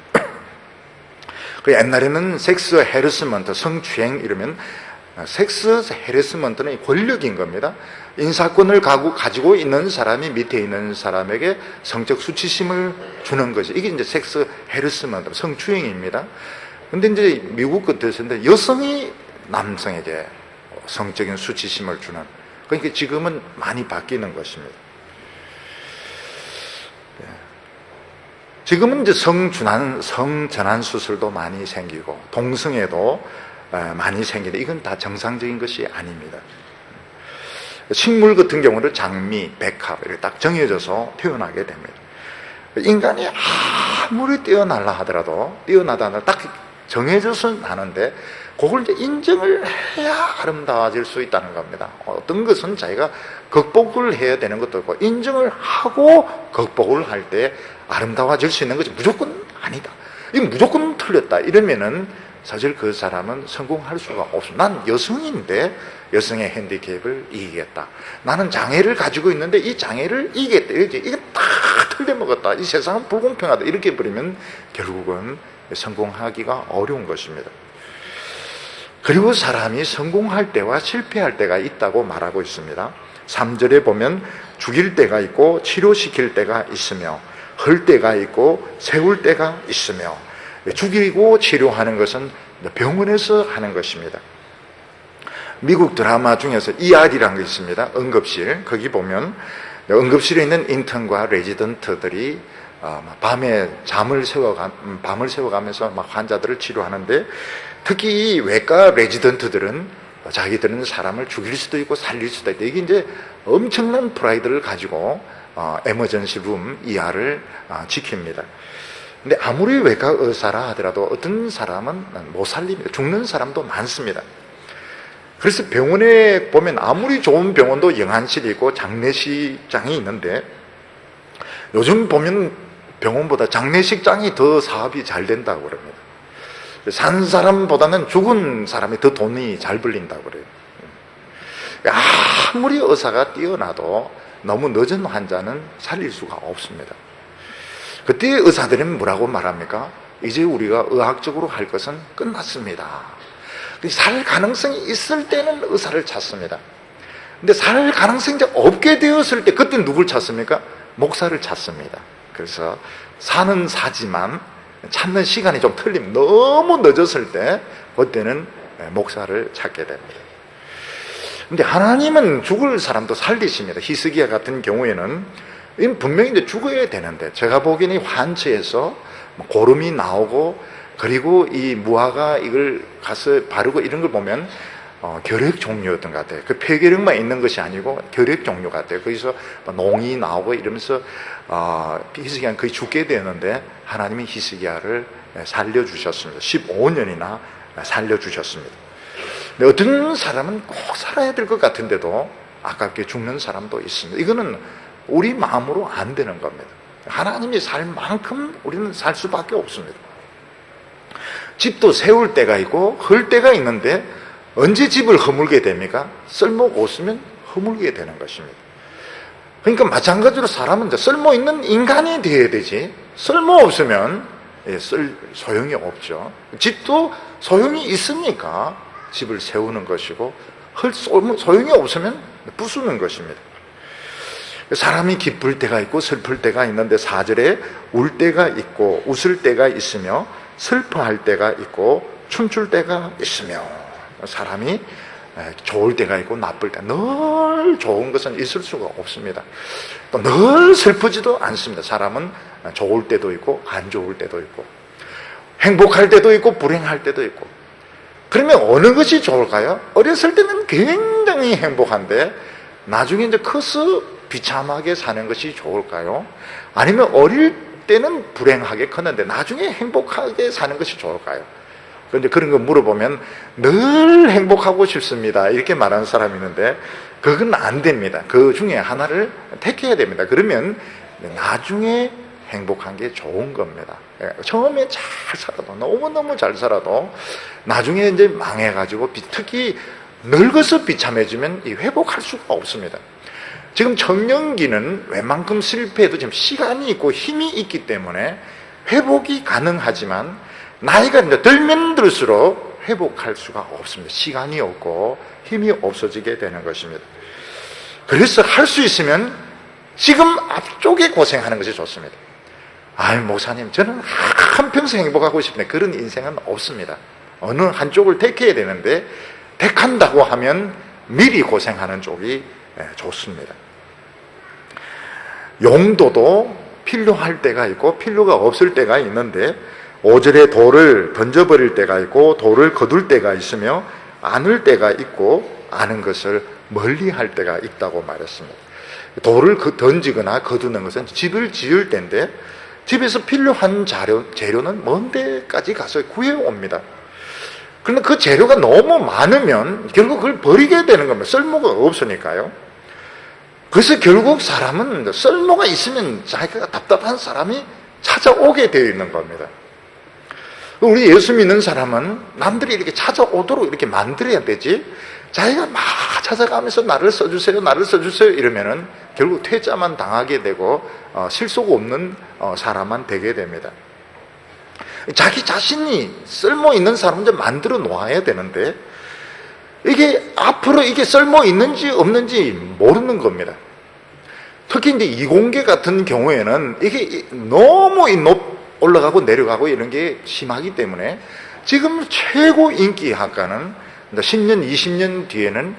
그 옛날에는 섹스 해러스먼트, 성추행 이러면 섹스 해러스먼트는 권력인 겁니다. 인사권을 가지고 있는 사람이 밑에 있는 사람에게 성적 수치심을 주는 것이, 이게 이제 섹스 해러스먼트, 성추행입니다. 근데 이제 미국 같아서는 여성이 남성에게 성적인 수치심을 주는, 그러니까 지금은 많이 바뀌는 것입니다. 지금은 이제 성전환 수술도 많이 생기고 동성애도 많이 생기는데 이건 다 정상적인 것이 아닙니다. 식물 같은 경우는 장미, 백합 이렇게 딱 정해져서 태어나게 됩니다. 인간이 아무리 뛰어날라 하더라도 뛰어나다 딱 정해져서 나는데 그걸 이제 인정을 해야 아름다워질 수 있다는 겁니다. 어떤 것은 자기가 극복을 해야 되는 것도 있고, 인정을 하고 극복을 할 때 아름다워질 수 있는 거지 무조건 아니다, 이거 무조건 틀렸다 이러면은 사실 그 사람은 성공할 수가 없어. 난 여성인데 여성의 핸디캡을 이기겠다, 나는 장애를 가지고 있는데 이 장애를 이기겠다, 이게 다 틀려먹었다, 이 세상은 불공평하다 이렇게 해버리면 결국은 성공하기가 어려운 것입니다. 그리고 사람이 성공할 때와 실패할 때가 있다고 말하고 있습니다. 3절에 보면 죽일 때가 있고 치료시킬 때가 있으며 헐 때가 있고 세울 때가 있으며, 죽이고 치료하는 것은 병원에서 하는 것입니다. 미국 드라마 중에서 ER이라는 게 있습니다. 응급실. 거기 보면 응급실에 있는 인턴과 레지던트들이 밤에 밤을 새워가면서 막 환자들을 치료하는데, 특히 이 외과 레지던트들은 자기들은 사람을 죽일 수도 있고 살릴 수도 있다, 이게 이제 엄청난 프라이드를 가지고 에머전시 룸 ER을 지킵니다. 근데 아무리 외과 의사라 하더라도 어떤 사람은 못 살립니다. 죽는 사람도 많습니다. 그래서 병원에 보면 아무리 좋은 병원도 영안실이 있고 장례식장이 있는데, 요즘 보면 병원보다 장례식장이 더 사업이 잘 된다고 그럽니다. 산 사람보다는 죽은 사람이 더 돈이 잘 벌린다고 그래요. 아무리 의사가 뛰어나도 너무 늦은 환자는 살릴 수가 없습니다. 그때 의사들은 뭐라고 말합니까? 이제 우리가 의학적으로 할 것은 끝났습니다. 살 가능성이 있을 때는 의사를 찾습니다. 근데 살 가능성이 이제 없게 되었을 때 그때 누굴 찾습니까? 목사를 찾습니다. 그래서 사는 사지만 찾는 시간이 좀 틀리면 너무 늦었을 때 그때는 목사를 찾게 됩니다. 근데 하나님은 죽을 사람도 살리십니다. 히스기야 같은 경우에는 분명히 이제 죽어야 되는데, 제가 보기에는 환처에서 고름이 나오고, 그리고 이 무화과 이걸 가서 바르고 이런 걸 보면 결핵 종류였던 것 같아요. 그 폐결핵만 있는 것이 아니고 결핵 종류 같아요. 거기서 농이 나오고 이러면서 히스기야는 거의 죽게 되었는데 하나님이 히스기야를 살려주셨습니다. 15년이나 살려주셨습니다. 근데 어떤 사람은 꼭 살아야 될 것 같은데도 아깝게 죽는 사람도 있습니다. 이거는 우리 마음으로 안 되는 겁니다. 하나님이 살 만큼 우리는 살 수밖에 없습니다. 집도 세울 때가 있고 헐 때가 있는데 언제 집을 허물게 됩니까? 쓸모가 없으면 허물게 되는 것입니다. 그러니까 마찬가지로 사람은 이제 쓸모 있는 인간이 되어야 되지, 쓸모 없으면 소용이 없죠. 집도 소용이 있으니까 집을 세우는 것이고, 소용이 없으면 부수는 것입니다. 사람이 기쁠 때가 있고 슬플 때가 있는데 4절에 울 때가 있고 웃을 때가 있으며 슬퍼할 때가 있고 춤출 때가 있으며, 사람이 좋을 때가 있고 나쁠 때, 늘 좋은 것은 있을 수가 없습니다. 또 늘 슬프지도 않습니다. 사람은 좋을 때도 있고 안 좋을 때도 있고 행복할 때도 있고 불행할 때도 있고. 그러면 어느 것이 좋을까요? 어렸을 때는 굉장히 행복한데 나중에 이제 커서 비참하게 사는 것이 좋을까요? 아니면 어릴 때는 불행하게 컸는데 나중에 행복하게 사는 것이 좋을까요? 그런데 그런 거 물어보면 늘 행복하고 싶습니다 이렇게 말하는 사람이 있는데 그건 안 됩니다. 그 중에 하나를 택해야 됩니다. 그러면 나중에 행복한 게 좋은 겁니다. 처음에 잘 살아도, 너무너무 잘 살아도 나중에 이제 망해가지고, 특히 늙어서 비참해지면 회복할 수가 없습니다. 지금 청년기는 웬만큼 실패해도 지금 시간이 있고 힘이 있기 때문에 회복이 가능하지만 나이가 이제 들면 들수록 회복할 수가 없습니다. 시간이 없고 힘이 없어지게 되는 것입니다. 그래서 할 수 있으면 지금 앞쪽에 고생하는 것이 좋습니다. 아유, 목사님, 저는 한평생 행복하고 싶네. 그런 인생은 없습니다. 어느 한쪽을 택해야 되는데, 택한다고 하면 미리 고생하는 쪽이 좋습니다. 용도도 필요할 때가 있고 필요가 없을 때가 있는데, 5절에 돌을 던져버릴 때가 있고 돌을 거둘 때가 있으며 안을 때가 있고 아는 것을 멀리 할 때가 있다고 말했습니다. 돌을 던지거나 거두는 것은 집을 지을 때인데, 집에서 필요한 재료는 먼 데까지 가서 구해옵니다. 그런데 그 재료가 너무 많으면 결국 그걸 버리게 되는 겁니다. 쓸모가 없으니까요. 그래서 결국 사람은 쓸모가 있으면 자기가 답답한 사람이 찾아오게 되어 있는 겁니다. 우리 예수 믿는 사람은 남들이 이렇게 찾아오도록 이렇게 만들어야 되지, 자기가 막 찾아가면서 나를 써주세요, 나를 써주세요 이러면은 결국 퇴짜만 당하게 되고 실속 없는 사람만 되게 됩니다. 자기 자신이 쓸모 있는 사람을 만들어 놓아야 되는데, 이게 앞으로 이게 쓸모 있는지 없는지 모르는 겁니다. 특히 이제 이공계 같은 경우에는 이게 너무 올라가고 내려가고 이런 게 심하기 때문에 지금 최고 인기 학과는 10년, 20년 뒤에는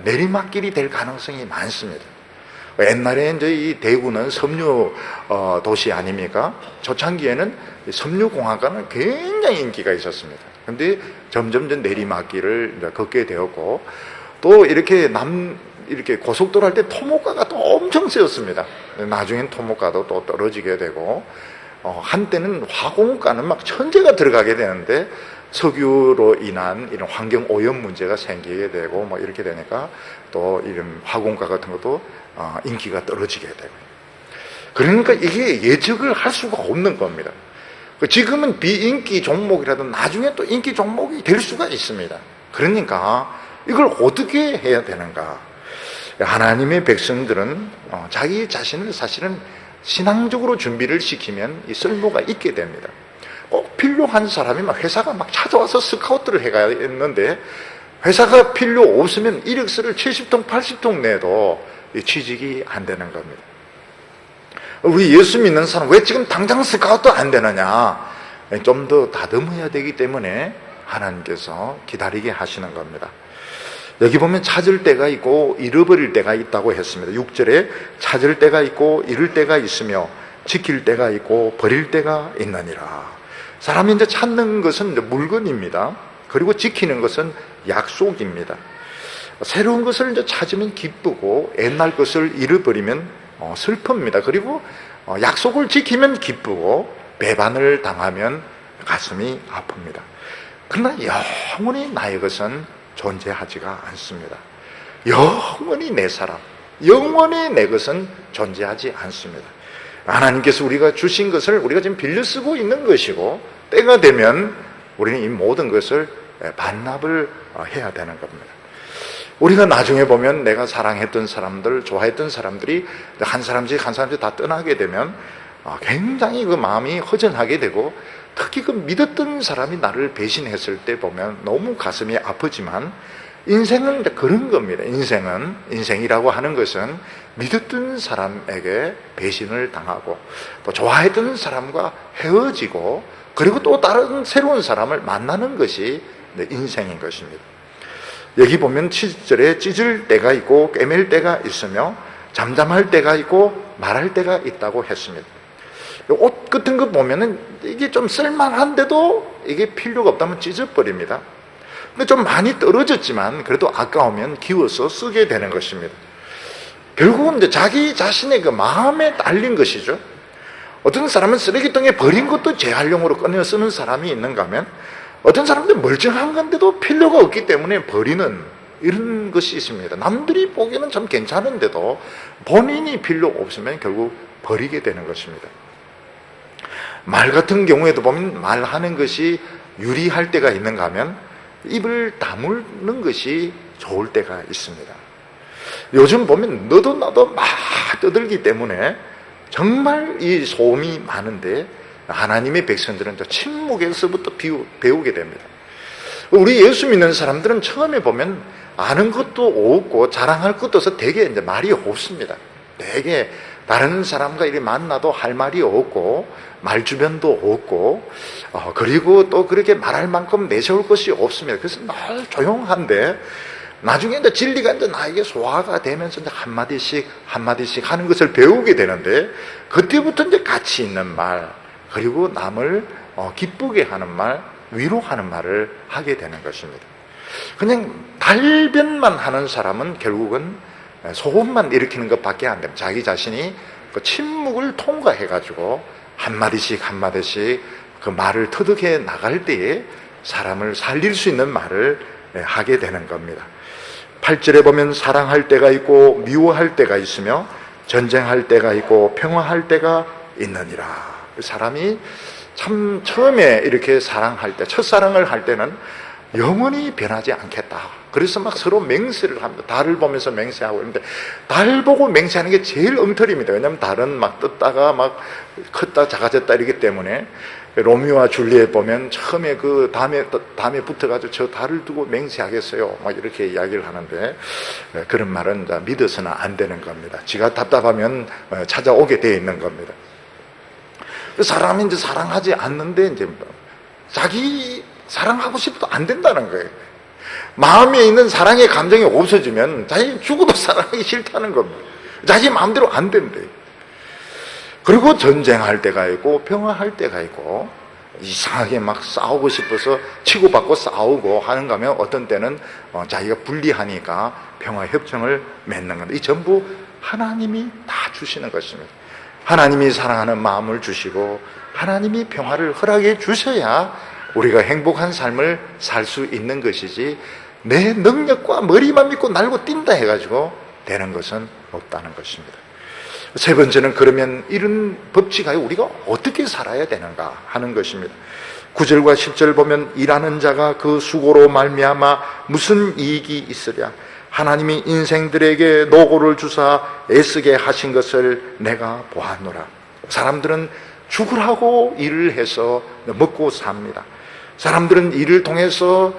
내리막길이 될 가능성이 많습니다. 옛날에 이제 이 대구는 섬유 도시 아닙니까? 초창기에는 섬유공학과는 굉장히 인기가 있었습니다. 그런데 점점 내리막길을 이제 걷게 되었고, 또 이렇게 이렇게 고속도로 할 때 토목과가 또 엄청 쓰였습니다. 나중엔 토목과도 또 떨어지게 되고, 한때는 화공과는 막 천재가 들어가게 되는데 석유로 인한 이런 환경 오염 문제가 생기게 되고 뭐 이렇게 되니까 또 이런 화공과 같은 것도 인기가 떨어지게 되고, 그러니까 이게 예측을 할 수가 없는 겁니다. 지금은 비인기 종목이라도 나중에 또 인기 종목이 될 수가 있습니다. 그러니까 이걸 어떻게 해야 되는가? 하나님의 백성들은 자기 자신을 사실은 신앙적으로 준비를 시키면 이 쓸모가 있게 됩니다. 꼭 필요한 사람이 막 회사가 막 찾아와서 스카우트를 해가야 했는데, 회사가 필요 없으면 이력서를 70통, 80통 내도 취직이 안 되는 겁니다. 우리 예수 믿는 사람 왜 지금 당장 스카우트 안 되느냐? 좀 더 다듬어야 되기 때문에 하나님께서 기다리게 하시는 겁니다. 여기 보면 찾을 때가 있고 잃어버릴 때가 있다고 했습니다. 6절에 찾을 때가 있고 잃을 때가 있으며 지킬 때가 있고 버릴 때가 있느니라. 사람이 이제 찾는 것은 이제 물건입니다. 그리고 지키는 것은 약속입니다. 새로운 것을 이제 찾으면 기쁘고 옛날 것을 잃어버리면 슬픕니다. 그리고 약속을 지키면 기쁘고 배반을 당하면 가슴이 아픕니다. 그러나 영원히 나의 것은 존재하지가 않습니다. 영원히 내 사람, 영원히 내 것은 존재하지 않습니다. 하나님께서 우리가 주신 것을 우리가 지금 빌려 쓰고 있는 것이고 때가 되면 우리는 이 모든 것을 반납을 해야 되는 겁니다. 우리가 나중에 보면 내가 사랑했던 사람들, 좋아했던 사람들이 한 사람씩 다 떠나게 되면 굉장히 그 마음이 허전하게 되고, 특히 그 믿었던 사람이 나를 배신했을 때 보면 너무 가슴이 아프지만, 인생은 그런 겁니다. 인생이라고 하는 것은 믿었던 사람에게 배신을 당하고 또 좋아했던 사람과 헤어지고 그리고 또 다른 새로운 사람을 만나는 것이 인생인 것입니다. 여기 보면 7절에 찢을 때가 있고 꿰맬 때가 있으며 잠잠할 때가 있고 말할 때가 있다고 했습니다. 옷 같은 거 보면은 이게 좀 쓸만한데도 이게 필요가 없다면 찢어버립니다. 근데 좀 많이 떨어졌지만 그래도 아까우면 기워서 쓰게 되는 것입니다. 결국은 이제 자기 자신의 그 마음에 딸린 것이죠. 어떤 사람은 쓰레기통에 버린 것도 재활용으로 꺼내 쓰는 사람이 있는가 하면, 어떤 사람들은 멀쩡한 건데도 필요가 없기 때문에 버리는 이런 것이 있습니다. 남들이 보기에는 참 괜찮은데도 본인이 필요 없으면 결국 버리게 되는 것입니다. 말 같은 경우에도 보면 말하는 것이 유리할 때가 있는가 하면 입을 다무는 것이 좋을 때가 있습니다. 요즘 보면 너도 나도 막 떠들기 때문에 정말 이 소음이 많은데 하나님의 백성들은 침묵에서부터 배우게 됩니다. 우리 예수 믿는 사람들은 처음에 보면 아는 것도 없고 자랑할 것도 없어 되게 이제 말이 없습니다. 되게 다른 사람과 이렇게 만나도 할 말이 없고 말주변도 없고 그리고 또 그렇게 말할 만큼 내세울 것이 없습니다. 그래서 늘 조용한데 나중에 이제 진리가 이제 나에게 소화가 되면서 이제 한마디씩 하는 것을 배우게 되는데, 그때부터 이제 가치 있는 말, 그리고 남을 기쁘게 하는 말, 위로하는 말을 하게 되는 것입니다. 그냥 달변만 하는 사람은 결국은 소음만 일으키는 것밖에 안 됩니다. 자기 자신이 그 침묵을 통과해가지고 한마디씩 그 말을 터득해 나갈 때에 사람을 살릴 수 있는 말을 하게 되는 겁니다. 8절에 보면 사랑할 때가 있고 미워할 때가 있으며 전쟁할 때가 있고 평화할 때가 있느니라. 사람이 참 처음에 이렇게 사랑할 때, 첫사랑을 할 때는 영원히 변하지 않겠다. 그래서 막 서로 맹세를 합니다. 달을 보면서 맹세하고 있는데, 달 보고 맹세하는 게 제일 엉터리입니다. 왜냐하면 달은 막 떴다가 막 컸다 작아졌다 이러기 때문에. 로미오와 줄리엣 보면 처음에 그 담에 붙어가지고 저 달을 두고 맹세하겠어요 막 이렇게 이야기를 하는데, 그런 말은 믿어서는 안 되는 겁니다. 지가 답답하면 찾아오게 되어 있는 겁니다. 사람이 이제 사랑하지 않는데 이제 자기 사랑하고 싶어도 안 된다는 거예요. 마음에 있는 사랑의 감정이 없어지면 자기 죽어도 사랑하기 싫다는 겁니다. 자기 마음대로 안 된대요. 그리고 전쟁할 때가 있고 평화할 때가 있고, 이상하게 막 싸우고 싶어서 치고받고 싸우고 하는가 하면 어떤 때는 자기가 불리하니까 평화협정을 맺는 건데, 이 전부 하나님이 다 주시는 것입니다. 하나님이 사랑하는 마음을 주시고 하나님이 평화를 허락해 주셔야 우리가 행복한 삶을 살 수 있는 것이지, 내 능력과 머리만 믿고 날고 뛴다 해가지고 되는 것은 없다는 것입니다. 세 번째는 그러면 이런 법칙하에 우리가 어떻게 살아야 되는가 하는 것입니다. 9절과 10절 보면 일하는 자가 그 수고로 말미암아 무슨 이익이 있으랴. 하나님이 인생들에게 노고를 주사 애쓰게 하신 것을 내가 보았노라. 사람들은 죽으라고 일을 해서 먹고 삽니다. 사람들은 일을 통해서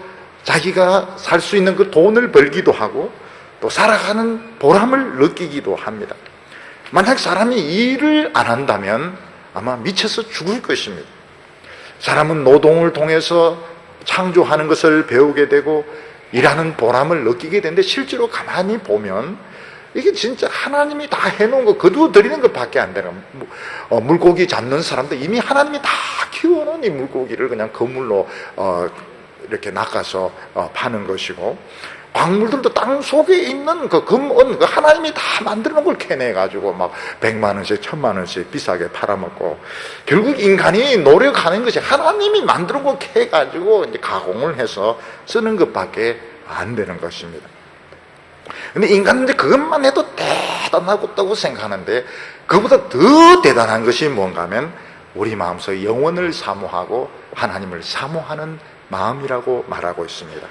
자기가 살 수 있는 그 돈을 벌기도 하고 또 살아가는 보람을 느끼기도 합니다. 만약 사람이 일을 안 한다면 아마 미쳐서 죽을 것입니다. 사람은 노동을 통해서 창조하는 것을 배우게 되고 일하는 보람을 느끼게 되는데, 실제로 가만히 보면 이게 진짜 하나님이 다 해놓은 거 거두어 드리는 것밖에 안 되는, 물고기 잡는 사람도 이미 하나님이 다 키워놓은 이 물고기를 그냥 그물로 이렇게 낚아서 파는 것이고, 광물들도 땅 속에 있는 그 금은 그 하나님이 다 만들어 놓은 걸 캐내가지고 막 100만 원씩 1000만 원씩 비싸게 팔아먹고, 결국 인간이 노력하는 것이 하나님이 만들어 놓은 걸 캐가지고 이제 가공을 해서 쓰는 것밖에 안 되는 것입니다. 근데 인간은 이제 그것만 해도 대단하다고 생각하는데, 그보다 더 대단한 것이 뭔가 하면 우리 마음속에 영원을 사모하고 하나님을 사모하는 마음이라고 말하고 있습니다.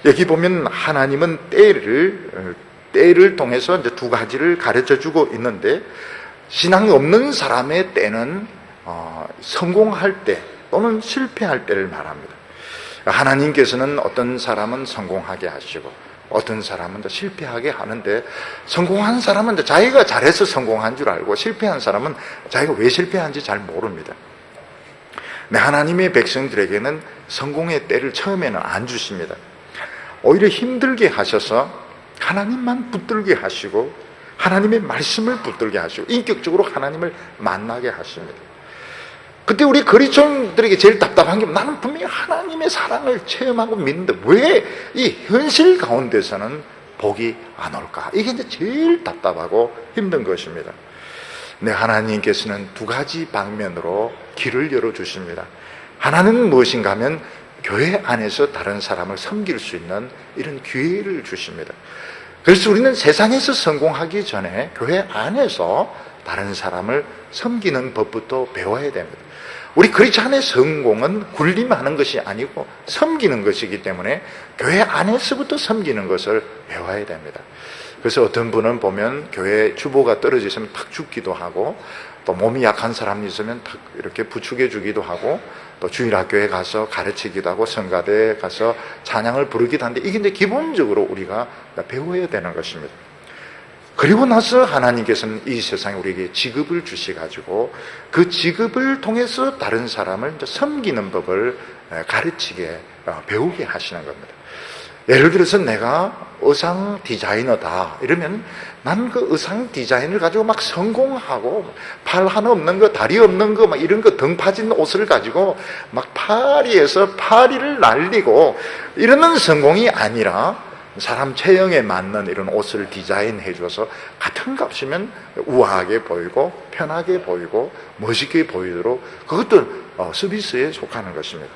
여기 보면 하나님은 때를 통해서 이제 두 가지를 가르쳐 주고 있는데, 신앙이 없는 사람의 때는 성공할 때 또는 실패할 때를 말합니다. 하나님께서는 어떤 사람은 성공하게 하시고 어떤 사람은 실패하게 하는데, 성공한 사람은 자기가 잘해서 성공한 줄 알고 실패한 사람은 자기가 왜 실패한지 잘 모릅니다. 근데 하나님의 백성들에게는 성공의 때를 처음에는 안 주십니다. 오히려 힘들게 하셔서 하나님만 붙들게 하시고 하나님의 말씀을 붙들게 하시고 인격적으로 하나님을 만나게 하십니다. 그때 우리 그리스도인들에게 제일 답답한 게, 나는 분명히 하나님의 사랑을 체험하고 믿는데 왜 이 현실 가운데서는 복이 안 올까? 이게 이제 제일 답답하고 힘든 것입니다. 근데 하나님께서는 두 가지 방면으로 길을 열어주십니다. 하나는 무엇인가 하면 교회 안에서 다른 사람을 섬길 수 있는 이런 기회를 주십니다. 그래서 우리는 세상에서 성공하기 전에 교회 안에서 다른 사람을 섬기는 법부터 배워야 됩니다. 우리 크리스찬의 성공은 군림하는 것이 아니고 섬기는 것이기 때문에 교회 안에서부터 섬기는 것을 배워야 됩니다. 그래서 어떤 분은 보면 교회 주보가 떨어져 있으면 탁 죽기도 하고, 또 몸이 약한 사람이 있으면 탁 이렇게 부축해 주기도 하고, 또 주일학교에 가서 가르치기도 하고 성가대에 가서 찬양을 부르기도 하는데, 이게 이제 기본적으로 우리가 배워야 되는 것입니다. 그리고 나서 하나님께서는 이 세상에 우리에게 직업을 주셔가지고 그 직업을 통해서 다른 사람을 이제 섬기는 법을 가르치게 배우게 하시는 겁니다. 예를 들어서 내가 의상 디자이너다 이러면 난 그 의상 디자인을 가지고 막 성공하고, 팔 하나 없는 거, 다리 없는 거, 막 이런 거 등 파진 옷을 가지고 막 파리에서 파리를 날리고 이러는 성공이 아니라, 사람 체형에 맞는 이런 옷을 디자인해 줘서 같은 값이면 우아하게 보이고 편하게 보이고 멋있게 보이도록, 그것도 서비스에 속하는 것입니다.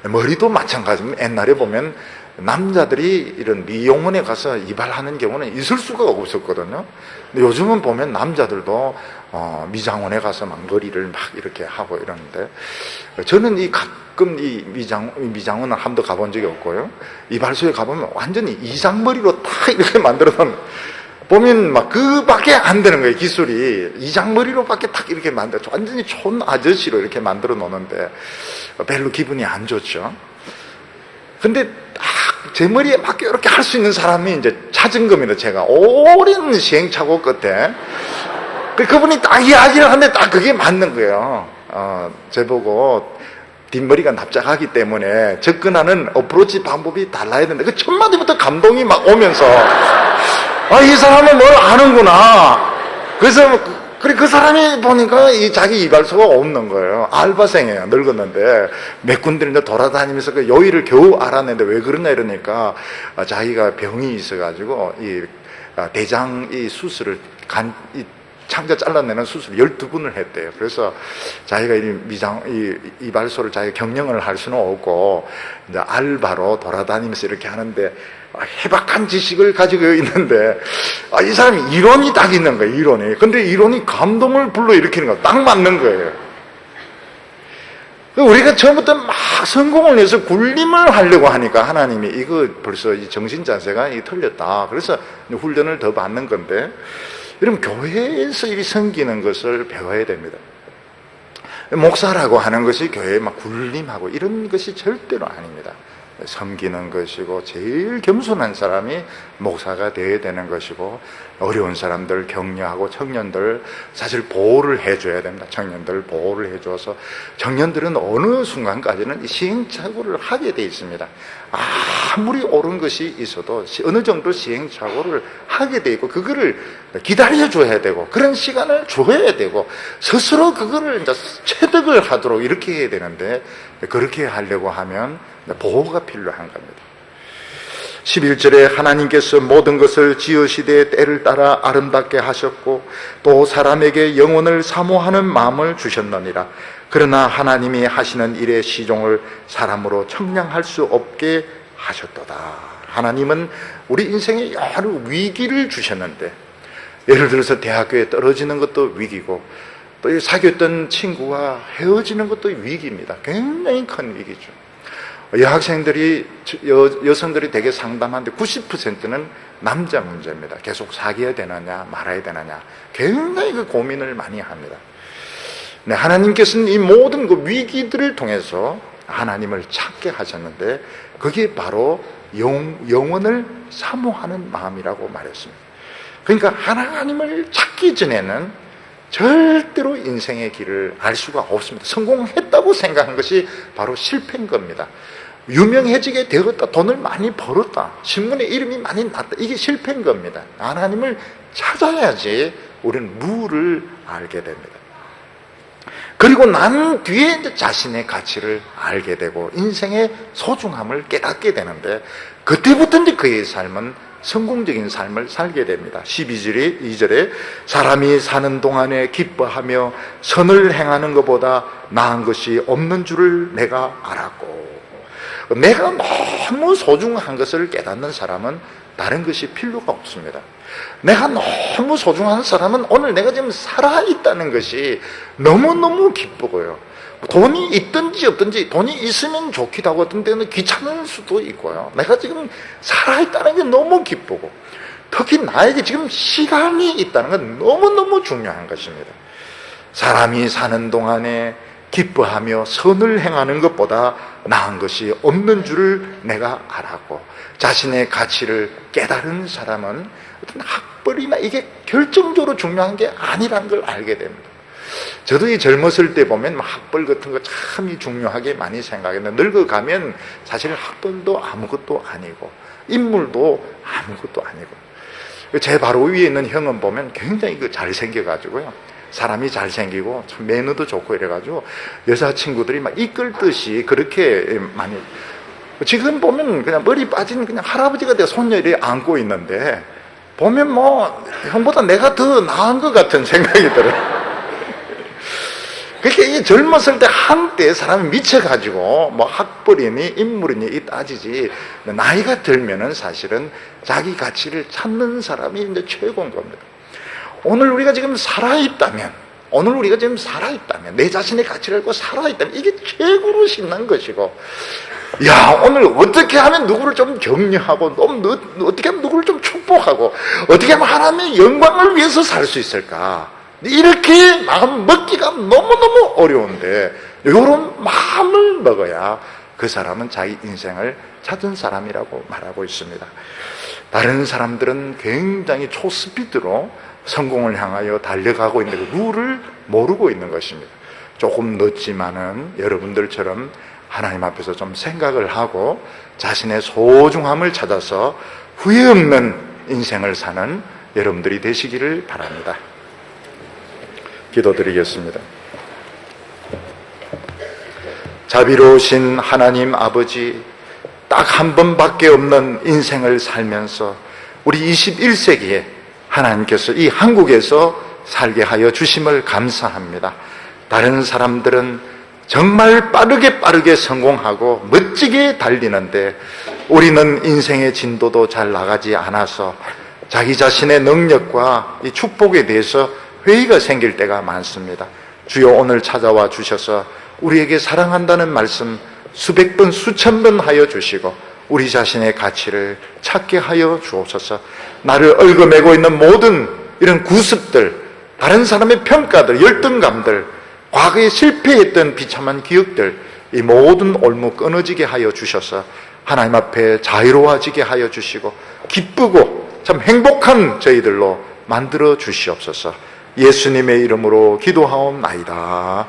머리도 마찬가지입니다. 옛날에 보면 남자들이 이런 미용원에 가서 이발하는 경우는 있을 수가 없었거든요. 근데 요즘은 보면 남자들도 미장원에 가서 막 머리를 막 이렇게 하고 이러는데, 저는 가끔 이 미장원은 한 번도 가본 적이 없고요. 이발소에 가보면 완전히 이장머리로 딱 이렇게 만들어 놓은, 보면 막 그밖에 안 되는 거예요. 기술이 이장머리로밖에 딱 이렇게 만들어, 완전히 촌 아저씨로 이렇게 만들어 놓는데 별로 기분이 안 좋죠. 근데 제 머리에 맞게 이렇게 할 수 있는 사람이 이제 찾은 겁니다. 제가 오랜 시행착오 끝에 그분이 딱 이야기를 하는데 딱 그게 맞는 거예요. 저보고 뒷머리가 납작하기 때문에 접근하는 어프로치 방법이 달라야 된다. 그 첫 마디부터 감동이 막 오면서, 이 사람은 뭘 아는구나. 그래서 그 사람이 보니까 자기 이발소가 없는 거예요. 알바생이에요. 늙었는데 몇 군데 이제 돌아다니면서 그 요일을 겨우 알아냈는데 왜 그러냐 이러니까, 자기가 병이 있어가지고 이 대장 이 수술을 창자 잘라내는 수술 12번을 했대요. 그래서 자기가 이발소를 자기가 경영을 할 수는 없고 이제 알바로 돌아다니면서 이렇게 하는데, 해박한 지식을 가지고 있는데, 이 사람이 이론이 딱 있는 거예요. 이론이. 근데 이론이 감동을 불러일으키는 거 딱 맞는 거예요. 우리가 처음부터 막 성공을 위해서 군림을 하려고 하니까 하나님이 이거 벌써 이 정신 자세가 틀렸다. 그래서 훈련을 더 받는 건데, 여러분 교회에서 이 섬기는 것을 배워야 됩니다. 목사라고 하는 것이 교회에 막 군림하고 이런 것이 절대로 아닙니다. 섬기는 것이고 제일 겸손한 사람이 목사가 되어야 되는 것이고, 어려운 사람들 격려하고 청년들 사실 보호를 해줘야 됩니다. 청년들 보호를 해줘서 청년들은 어느 순간까지는 시행착오를 하게 돼 있습니다. 아무리 옳은 것이 있어도 어느 정도 시행착오를 하게 돼 있고, 그거를 기다려줘야 되고 그런 시간을 줘야 되고 스스로 그거를 이제 체득을 하도록 이렇게 해야 되는데, 그렇게 하려고 하면 보호가 필요한 겁니다. 11절에 하나님께서 모든 것을 지으시되 때를 따라 아름답게 하셨고 또 사람에게 영혼을 사모하는 마음을 주셨느니라. 그러나 하나님이 하시는 일의 시종을 사람으로 측량할 수 없게 하셨도다. 하나님은 우리 인생에 여러 위기를 주셨는데, 예를 들어서 대학교에 떨어지는 것도 위기고, 또 사귀었던 친구와 헤어지는 것도 위기입니다. 굉장히 큰 위기죠. 여성들이 되게 상담하는데 90%는 남자 문제입니다. 계속 사귀어야 되느냐 말아야 되느냐 굉장히 그 고민을 많이 합니다. 네, 하나님께서는 이 모든 그 위기들을 통해서 하나님을 찾게 하셨는데, 그게 바로 영혼을 사모하는 마음이라고 말했습니다. 그러니까 하나님을 찾기 전에는 절대로 인생의 길을 알 수가 없습니다. 성공했다고 생각한 것이 바로 실패인 겁니다. 유명해지게 되었다, 돈을 많이 벌었다, 신문에 이름이 많이 났다, 이게 실패인 겁니다. 하나님을 찾아야지 우리는 무를 알게 됩니다. 그리고 난 뒤에 이제 자신의 가치를 알게 되고 인생의 소중함을 깨닫게 되는데, 그때부터 이제 그의 삶은 성공적인 삶을 살게 됩니다. 12절에 사람이 사는 동안에 기뻐하며 선을 행하는 것보다 나은 것이 없는 줄을 내가 알았고, 내가 너무 소중한 것을 깨닫는 사람은 다른 것이 필요가 없습니다. 내가 너무 소중한 사람은 오늘 내가 지금 살아있다는 것이 너무너무 기쁘고요. 돈이 있든지 없든지, 돈이 있으면 좋기도 하고 어떤 때는 귀찮을 수도 있고요. 내가 지금 살아있다는 게 너무 기쁘고, 특히 나에게 지금 시간이 있다는 건 너무너무 중요한 것입니다. 사람이 사는 동안에 기뻐하며 선을 행하는 것보다 나은 것이 없는 줄을 내가 알았고, 자신의 가치를 깨달은 사람은 어떤 학벌이나 이게 결정적으로 중요한 게 아니라는 걸 알게 됩니다. 저도 이 젊었을 때 보면 학벌 같은 거 참 중요하게 많이 생각했는데, 늙어가면 사실 학벌도 아무것도 아니고 인물도 아무것도 아니고, 제 바로 위에 있는 형은 보면 굉장히 잘생겨가지고요, 사람이 잘생기고 참 매너도 좋고 이래가지고 여자친구들이 막 이끌듯이 그렇게 많이, 지금 보면 그냥 머리 빠진 그냥 할아버지가 돼 손녀를 안고 있는데, 보면 뭐 형보다 내가 더 나은 것 같은 생각이 들어요. 그러니까 이 젊었을 때 한때 사람이 미쳐가지고 뭐 학벌이니 인물이니 따지지, 나이가 들면은 사실은 자기 가치를 찾는 사람이 이제 최고인 겁니다. 오늘 우리가 지금 살아있다면, 내 자신의 가치를 알고 살아있다면 이게 최고로 신난 것이고, 야, 오늘 어떻게 하면 누구를 좀 격려하고, 어떻게 하면 누구를 좀 축복하고, 어떻게 하면 하나님의 영광을 위해서 살 수 있을까, 이렇게 마음 먹기가 너무너무 어려운데, 이런 마음을 먹어야 그 사람은 자기 인생을 찾은 사람이라고 말하고 있습니다. 다른 사람들은 굉장히 초스피드로 성공을 향하여 달려가고 있는데 그 룰을 모르고 있는 것입니다. 조금 늦지만은 여러분들처럼 하나님 앞에서 좀 생각을 하고 자신의 소중함을 찾아서 후회 없는 인생을 사는 여러분들이 되시기를 바랍니다. 기도드리겠습니다. 자비로우신 하나님 아버지, 딱 한 번밖에 없는 인생을 살면서 우리 21세기에 하나님께서 이 한국에서 살게 하여 주심을 감사합니다. 다른 사람들은 정말 빠르게 성공하고 멋지게 달리는데, 우리는 인생의 진도도 잘 나가지 않아서 자기 자신의 능력과 이 축복에 대해서 회의가 생길 때가 많습니다. 주여, 오늘 찾아와 주셔서 우리에게 사랑한다는 말씀 수백 번 수천 번 하여 주시고 우리 자신의 가치를 찾게 하여 주옵소서. 나를 얽어매고 있는 모든 이런 구습들, 다른 사람의 평가들, 열등감들, 과거에 실패했던 비참한 기억들, 이 모든 올무 끊어지게 하여 주셔서 하나님 앞에 자유로워지게 하여 주시고 기쁘고 참 행복한 저희들로 만들어 주시옵소서. 예수님의 이름으로 기도하옵나이다.